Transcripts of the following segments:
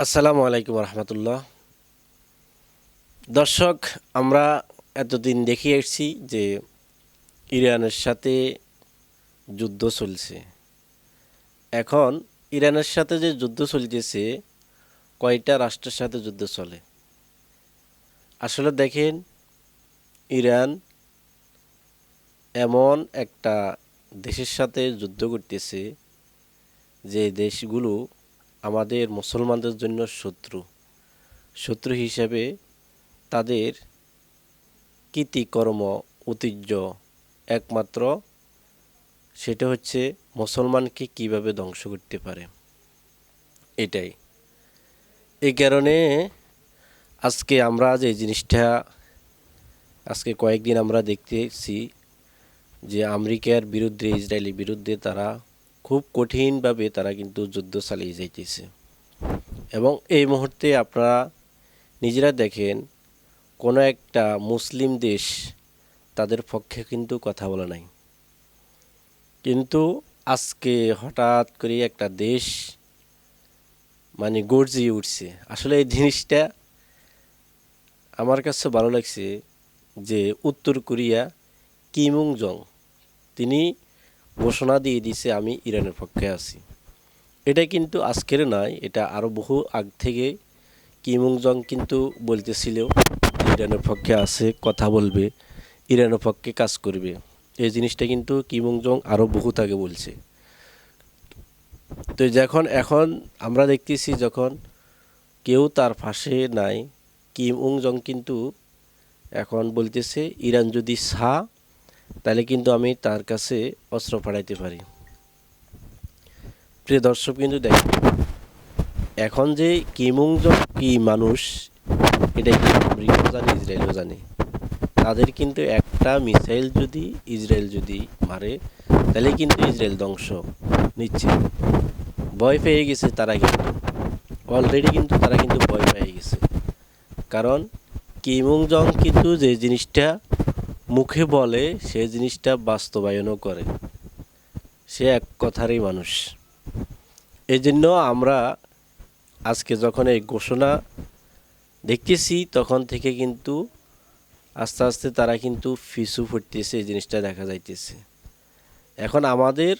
আসসালামু আলাইকুম রহমতুল্লাহ। দর্শক, আমরা এতদিন দেখিয়ে এসেছি যে ইরানের সাথে যুদ্ধ চলছে। এখন ইরানের সাথে যে যুদ্ধ চলতেছে, কয়টা রাষ্ট্রের সাথে যুদ্ধ চলে? আসলে দেখেন, ইরান এমন একটা দেশের সাথে যুদ্ধ করতেছে যে দেশগুলো আমাদের মুসলমানদের জন্য শত্রু। শত্রু হিসেবে তাদের কৃতিকর্ম, ঐতিহ্য একমাত্র সেটা হচ্ছে মুসলমানকে কিভাবে ধ্বংস করতে পারে, এটাই। এই কারণে আজকে আমরা যে জিনিসটা আজকে কয়েকদিন আমরা দেখতেছি যে আমেরিকার বিরুদ্ধে, ইসরায়েলের বিরুদ্ধে তারা খুব কঠিনভাবে তারা কিন্তু যুদ্ধ চালিয়ে যাইতেছে। এবং এই মুহূর্তে আপনারা নিজেরা দেখেন, কোনো একটা মুসলিম দেশ তাদের পক্ষে কিন্তু কথা বলে নাই। কিন্তু আজকে হঠাৎ করে একটা দেশ গর্জিয়ে উঠছে। আসলে এই জিনিসটা আমার কাছে ভালো লাগছে যে উত্তর কোরিয়া কিম উং জং তিনি ঘোষণা দিয়ে দিয়েছে, আমি ইরানের পক্ষে আছি। এটা কিন্তু আজকের নয়, এটা আরও বহু আগ থেকে কিম উং জং কিন্তু বলতেছিল ইরানের পক্ষে আছে, কথা বলবে, ইরানের পক্ষে কাজ করবে। এই জিনিসটা কিন্তু কিম উং জং আরও বহুত আগে বলছে। তো এখন আমরা দেখতেছি যখন কেউ তার পাশে নাই, কিম উং জং কিন্তু এখন বলতেছে ইরান যদি তাহলে কিন্তু আমি তার কাছে অস্ত্র পাঠাইতে পারি। প্রিয় দর্শক, কিন্তু দেখেন এখন যে কিম উং জং কি মানুষ, এটা কিন্তু আমেরিকাও জানে, ইসরায়েলও জানে। তাদের কিন্তু একটা মিসাইল যদি ইসরায়েল যদি মারে, তাহলে কিন্তু ইসরায়েল ধ্বংস নিচ্ছে। ভয় পেয়ে গেছে তারা, কিন্তু অলরেডি কিন্তু তারা কিন্তু ভয় পেয়ে গেছে। কারণ কিম উং জং কিন্তু যে জিনিসটা মুখে বলে সে জিনিসটা বাস্তবায়নও করে। সে এক কথারই মানুষ। এই জন্য আমরা আজকে যখন এই ঘোষণা দেখতেছি, তখন থেকে কিন্তু আস্তে আস্তে তারা কিন্তু পিছু ফুটতেছে, এই জিনিসটা দেখা যাইতেছে। এখন আমাদের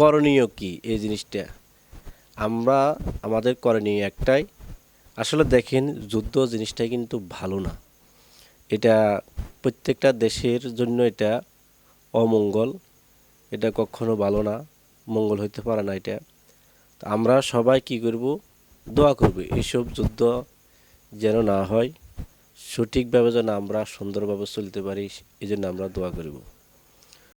করণীয় কি? এই জিনিসটা আমাদের করণীয় একটাই। আসলে দেখেন, যুদ্ধ জিনিসটা কিন্তু ভালো না। এটা প্রত্যেকটা দেশের জন্য এটা অমঙ্গল। এটা কখনো ভালো না, মঙ্গল হইতে পারে না এটা। তো আমরা সবাই কি করব? দোয়া করব এইসব যুদ্ধ যেন না হয়, সঠিকভাবে যেন আমরা সুন্দরভাবে চলতে পারি, এই জন্য আমরা দোয়া করব।